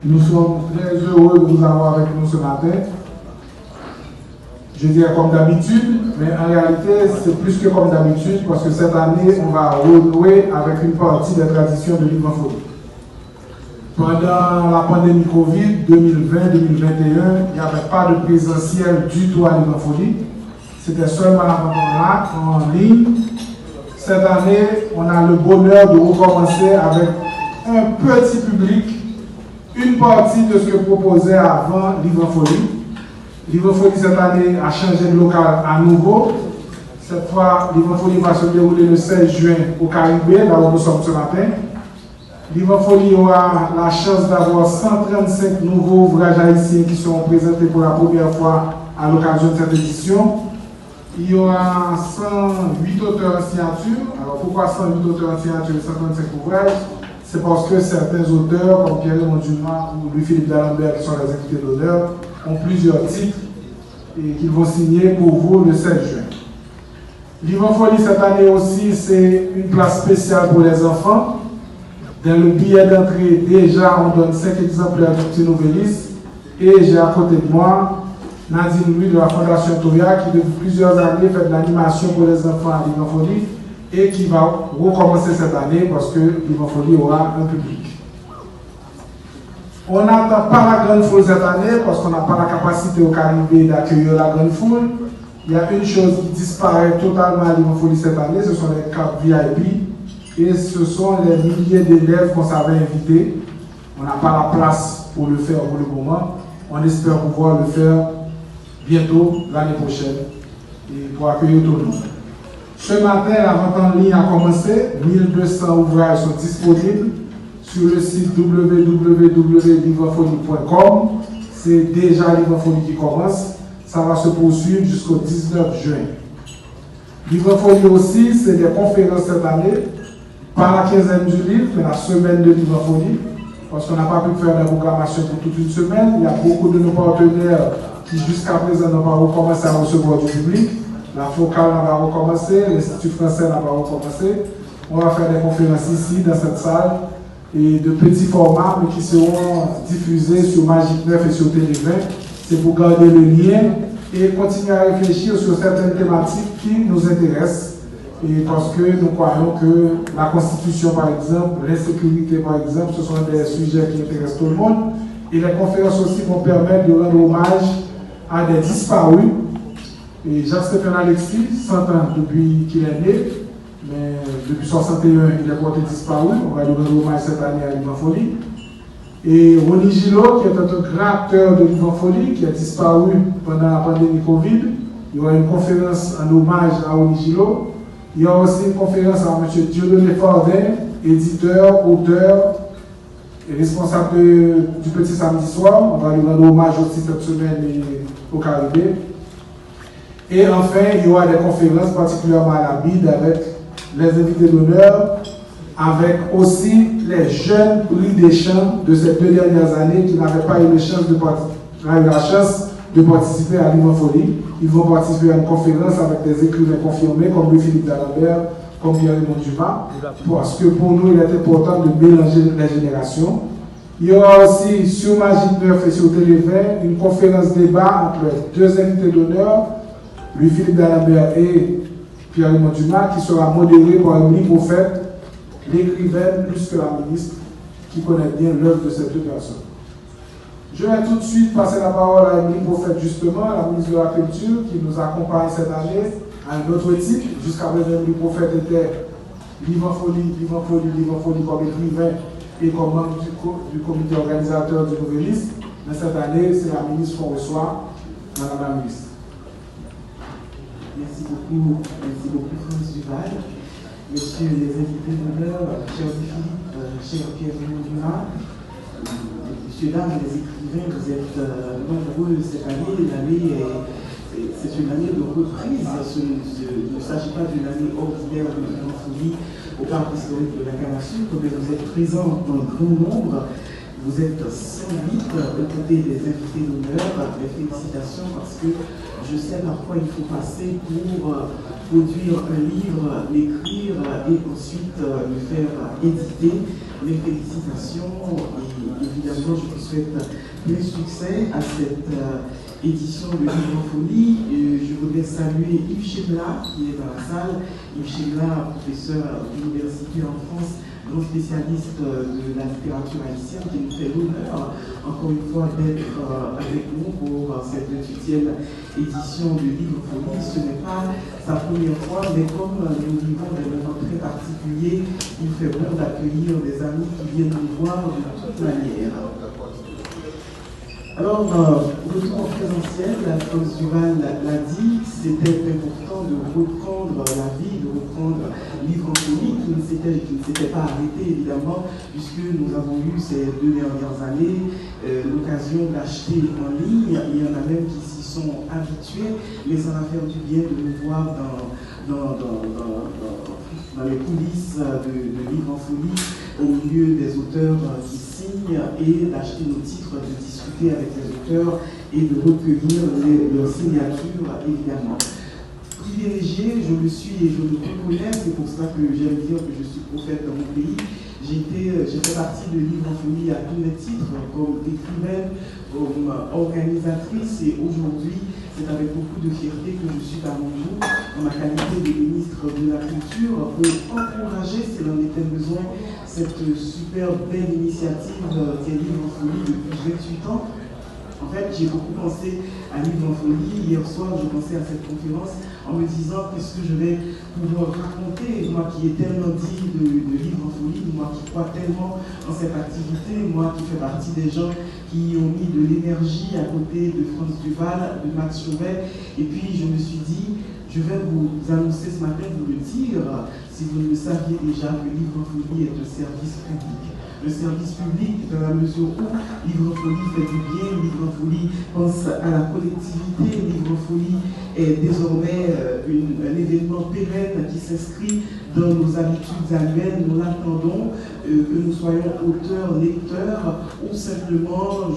Nous sommes très heureux de vous avoir avec nous ce matin. Je dirais comme d'habitude, mais en réalité, c'est plus que comme d'habitude, parce que cette année, on va renouer avec une partie des traditions de Livre en Folie. Pendant la pandémie Covid 2020-2021, il n'y avait pas de présentiel du tout à Livre en Folie. C'était seulement là, en ligne. Cette année, on a le bonheur de recommencer avec un petit public, une partie de ce que proposait avant Livre en Folie. Livre en Folie cette année a changé de local à nouveau. Cette fois, Livre en Folie va se dérouler le 16 juin au Caribé, là où nous sommes ce matin. Livre en Folie aura la chance d'avoir 135 nouveaux ouvrages haïtiens qui seront présentés pour la première fois à l'occasion de cette édition. Il y aura 108 auteurs en signature. Alors pourquoi 108 auteurs en signature et 135 ouvrages? C'est parce que certains auteurs, comme Pierre-Raymond Dumas ou Louis-Philippe d'Alembert, qui sont les invités d'honneur, ont plusieurs titres et qu'ils vont signer pour vous le 16 juin. Livre en Folie cette année aussi, c'est une place spéciale pour les enfants. Dans le billet d'entrée, déjà, on donne 5 exemplaires du petit nouvelliste. Et j'ai à côté de moi Nadine Louis de la Fondation Toya qui depuis plusieurs années fait de l'animation pour les enfants à Livre en Folie et qui va recommencer cette année parce que Livre en Folie aura un public. On n'attend pas la grande foule cette année parce qu'on n'a pas la capacité au Caribé d'accueillir la grande foule. Il y a une chose qui disparaît totalement à Livre en Folie cette année, ce sont les cartes VIP et ce sont les milliers d'élèves qu'on savait inviter. On n'a pas la place pour le faire pour le moment. On espère pouvoir le faire bientôt, l'année prochaine, et pour accueillir tout le monde. Ce matin, la vente en ligne a commencé. 1200 ouvrages sont disponibles sur le site www.livrefolie.com. C'est déjà Livre en Folie qui commence. Ça va se poursuivre jusqu'au 19 juin. Livre en Folie aussi, c'est des conférences cette année, pas la quinzaine du livre, mais la semaine de Livre en Folie, parce qu'on n'a pas pu faire la programmation pour toute une semaine. Il y a beaucoup de nos partenaires qui jusqu'à présent n'ont pas recommencé à recevoir du public. La Focale n'a pas recommencé, l'Institut français n'a pas recommencé. On va faire des conférences ici, dans cette salle, et de petits formats, mais qui seront diffusés sur Magic 9 et sur Télé20. C'est pour garder le lien et continuer à réfléchir sur certaines thématiques qui nous intéressent. Et parce que nous croyons que la Constitution, par exemple, l'insécurité, par exemple, ce sont des sujets qui intéressent tout le monde. Et les conférences aussi vont permettre de rendre hommage à des disparus. Et Jacques-Stéphane Alexis, 100 ans depuis qu'il est né, mais depuis 61, il est porté disparu. On va lui rendre hommage cette année à Livre en Folie. Et Ronnie Gillot, qui est un grand acteur de Livre en Folie, qui a disparu pendant la pandémie Covid. Il y aura une conférence en hommage à Ronnie Gillot. Il y aura aussi une conférence à M. Dieudonné Fardin, éditeur, auteur et responsable du Petit Samedi Soir. On va lui rendre hommage aussi cette semaine au Caribé. Et enfin, il y aura des conférences particulièrement à la BID avec les invités d'honneur, avec aussi les jeunes prix des chants de ces 2 dernières années qui n'avaient pas eu la chance de participer à Livre en Folie. Ils vont participer à une conférence avec des écrivains confirmés comme Louis-Philippe d'Alembert, comme Pierre-Raymond Dumas, parce que pour nous, il est important de mélanger les générations. Il y aura aussi sur Magic 9 et sur Télé20 une conférence débat entre 2 invités d'honneur, Louis-Philippe d'Alembert et Pierre-Raymond Dumas, qui sera modérée par Émilie Prophète, l'écrivaine plus que la ministre, qui connaît bien l'œuvre de ces 2 personnes. Je vais tout de suite passer la parole à Émilie Prophète, justement, la ministre de la Culture, qui nous accompagne cette année à un autre titre. Jusqu'à présent, Émilie Prophète était Livre en Folie, Livre en Folie, Livre en Folie comme écrivain et comme membre du comité organisateur du Nouvelliste. Mais cette année, c'est la ministre qu'on reçoit. Madame la ministre. Merci beaucoup, Franz Duval. Messieurs les invités d'honneur, cher Philippe, cher Pierre-Raymond Dumas, messieurs, dames, les écrivains, vous êtes nombreux cette année. C'est une année de reprise. Il ne s'agit pas d'une année ordinaire de Livre en Folie au parc historique de la Canne à Sucre, mais vous êtes présents en grand nombre. Vous êtes 108 aux côtés des invités d'honneur. Mes félicitations parce que je sais parfois il faut passer pour produire un livre, l'écrire et ensuite le faire éditer. mes félicitations et évidemment je vous souhaite plein succès à cette édition de Livre en Folie. Je voudrais saluer Yves Chebla qui est dans la salle. Yves Chebla, professeur d'université en France, grand spécialiste de la littérature haïtienne, qui nous fait l'honneur, encore une fois, d'être avec nous pour cette 28e édition de Livre en Folie. Ce n'est pas sa première fois, mais comme nous vivons des moments très particuliers, il fait bon d'accueillir des amis qui viennent nous voir de toute manière. Alors, retour en présentiel, la Franz Duval l'a dit, c'était important de reprendre la vie, de reprendre Livre en Folie, qui ne s'était pas arrêté évidemment, puisque nous avons eu ces 2 dernières années l'occasion d'acheter en ligne. Il y en a même qui s'y sont habitués, mais ça va faire du bien de nous voir dans les coulisses de Livre en Folie, au milieu des auteurs qui signent, et d'acheter nos titres, de discuter avec les auteurs et de recueillir leurs signatures, évidemment. Privilégié, je le suis et je le reconnais, c'est pour ça que j'aime dire que je suis prophète dans mon pays. J'ai fait partie de Livre en Folie à tous les titres, comme écrivaine, comme organisatrice, et aujourd'hui, c'est avec beaucoup de fierté que je suis parmi vous, en ma qualité de ministre de la Culture, pour encourager, s'il en était besoin, cette super belle initiative qui est Livre en Folie depuis 28 ans. En fait, j'ai beaucoup pensé à Livre en Folie. Hier soir, je pensais à cette conférence en me disant qu'est-ce que je vais pouvoir raconter, moi qui ai tellement dit de Livre en Folie, moi qui crois tellement en cette activité, moi qui fais partie des gens qui ont mis de l'énergie à côté de Franz Duval, de Max Chauvet. Et puis, je me suis dit, je vais vous annoncer ce matin, vous le dire, si vous ne le saviez déjà, que Livre en Folie est un service public. Le service public, dans la mesure où Livre en Folie fait du bien, Livre en Folie pense à la collectivité, Livre en Folie est désormais un événement pérenne qui s'inscrit dans nos habitudes annuelles. Nous l'attendons, que nous soyons auteurs, lecteurs ou simplement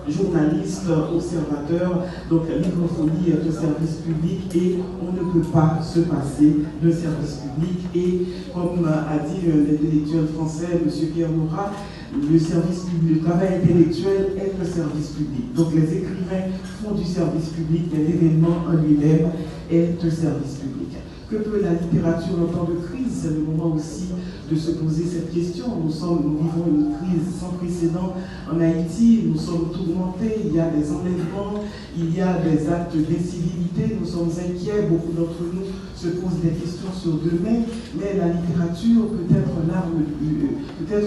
journalistes, observateurs. Donc Livre en Folie est un service public et on ne peut pas se passer d'un service public. Et comme a dit un intellectuel français, M. Pierre Morat, le travail intellectuel est un service public. Donc les écrivains font du service public, mais l'événement en lui-même est un service public. Que peut la littérature en temps de crise? C'est le moment aussi de se poser cette question. Nous vivons une crise sans précédent en Haïti, nous sommes tourmentés, il y a des enlèvements, il y a des actes d'incivilité, nous sommes inquiets, beaucoup d'entre nous se posent des questions sur demain, mais la littérature peut être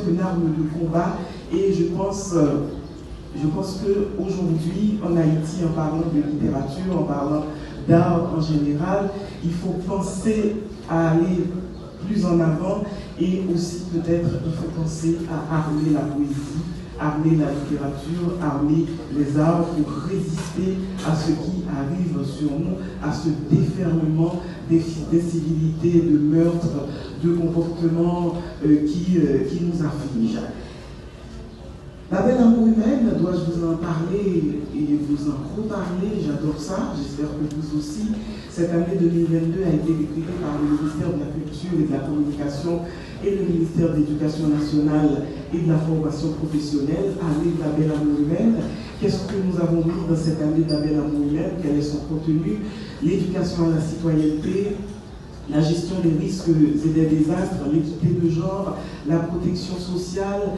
une arme de combat, et je pense qu'aujourd'hui, en Haïti, en parlant de littérature, en parlant d'art en général, il faut penser à aller plus en avant, et aussi peut-être il faut penser à armer la poésie, armer la littérature, armer les arts pour résister à ce qui arrive sur nous, à ce déferlement d'incivilité, de meurtres, de comportements qui nous affligent. La belle amour humaine, dois-je vous en parler et vous en reparler? J'adore ça, j'espère que vous aussi. Cette année 2022 a été décrétée par le ministère de la Culture et de la Communication et le ministère de l'Éducation nationale et de la formation professionnelle, année de la belle amour humaine. Qu'est-ce que nous avons mis dans cette année de la belle amour humaine? Quel est son contenu? L'éducation à la citoyenneté, la gestion des risques et des désastres, l'équité de genre, la protection sociale,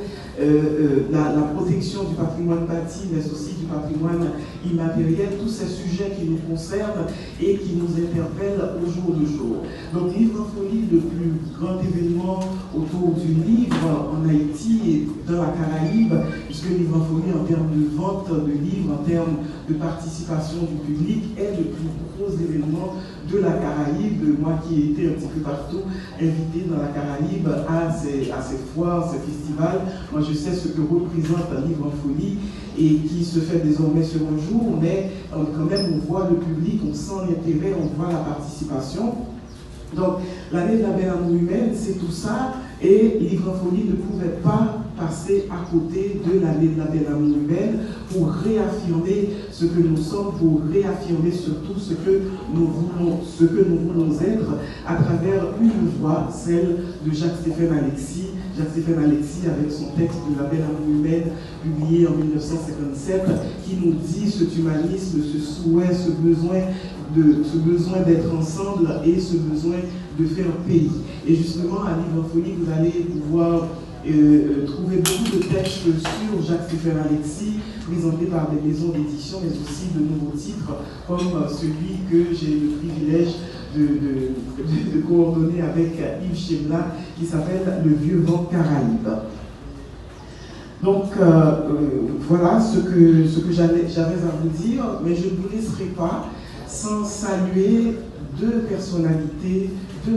la protection du patrimoine bâti, mais aussi du patrimoine immatériel, tous ces sujets qui nous concernent et qui nous interpellent au jour le jour. Donc Livre en Folie, le plus grand événement autour du livre en Haïti et dans la Caraïbe, puisque Livre en Folie en termes de vente de livres, en termes de participation du public, est le plus gros événement de la Caraïbe. Moi qui ai été un petit peu partout invité dans la Caraïbe à ces foires, ces festivals, moi je sais ce que représente un Livre en Folie et qui se fait désormais sur un jour, mais quand même on voit le public, on sent l'intérêt, on voit la participation. Donc l'année de la belle amour humaine, c'est tout ça, et Livre en Folie ne pouvait pas passer à côté de l'année de la belle amour humaine pour réaffirmer ce que nous sommes, pour réaffirmer surtout ce que nous voulons être à travers une voix, celle de Jacques-Stéphane Alexis. Jacques-Stéphane Alexis avec son texte de La belle âme humaine, publié en 1957, qui nous dit cet humanisme, ce souhait, ce besoin d'être ensemble et ce besoin de faire pays. Et justement, à Livre en Folie, vous allez pouvoir trouver beaucoup de textes sur Jacques-Stéphane Alexis, présentés par des maisons d'édition, mais aussi de nouveaux titres, comme celui que j'ai le privilège de coordonner avec Yves Chemla, qui s'appelle Le vieux vent Caraïbe. Donc voilà ce que j'avais à vous dire, mais je ne vous laisserai pas sans saluer deux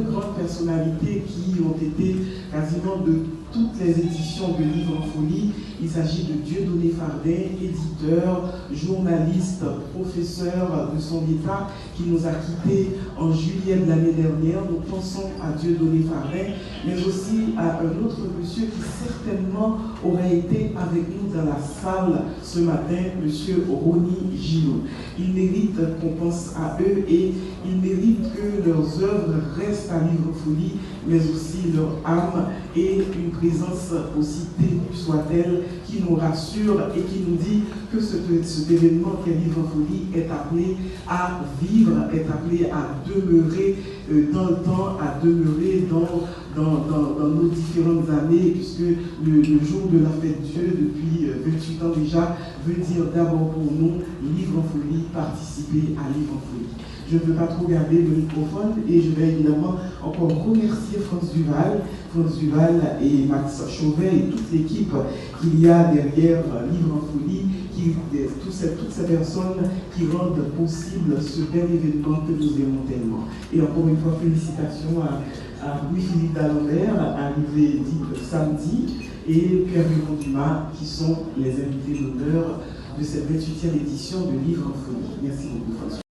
grandes personnalités qui ont été quasiment de toutes les éditions de Livre en Folie. Il s'agit de Dieudonné Fardin, éditeur, journaliste, professeur de son état, qui nous a quittés en juillet de l'année dernière. Nous pensons à Dieudonné Fardin, mais aussi à un autre monsieur qui certainement aurait été avec nous dans la salle ce matin, monsieur Rony Gillot. Ils méritent qu'on pense à eux et ils méritent que leurs œuvres restent à Livre en Folie, mais aussi leur âme et une présence aussi ténue soit-elle, qui nous rassure et qui nous dit que cet événement qu'est Livre en Folie est appelé à vivre, est appelé à demeurer dans le temps, à demeurer dans nos différentes années, puisque le jour de la fête Dieu, depuis 28 ans déjà, veut dire d'abord pour nous, Livre en Folie, participer à Livre en Folie. Je ne veux pas trop garder le microphone et je vais évidemment encore remercier France Duval et Max Chauvet et toute l'équipe qu'il y a derrière Livre en Folie, toutes ces personnes qui rendent possible ce bel événement que nous aimons tellement. Et encore une fois, félicitations à Louis-Philippe d'Alembert, arrivé samedi, et Pierre-Yvon Dumas, qui sont les invités d'honneur de cette 28e édition de Livre en Folie. Merci beaucoup, François.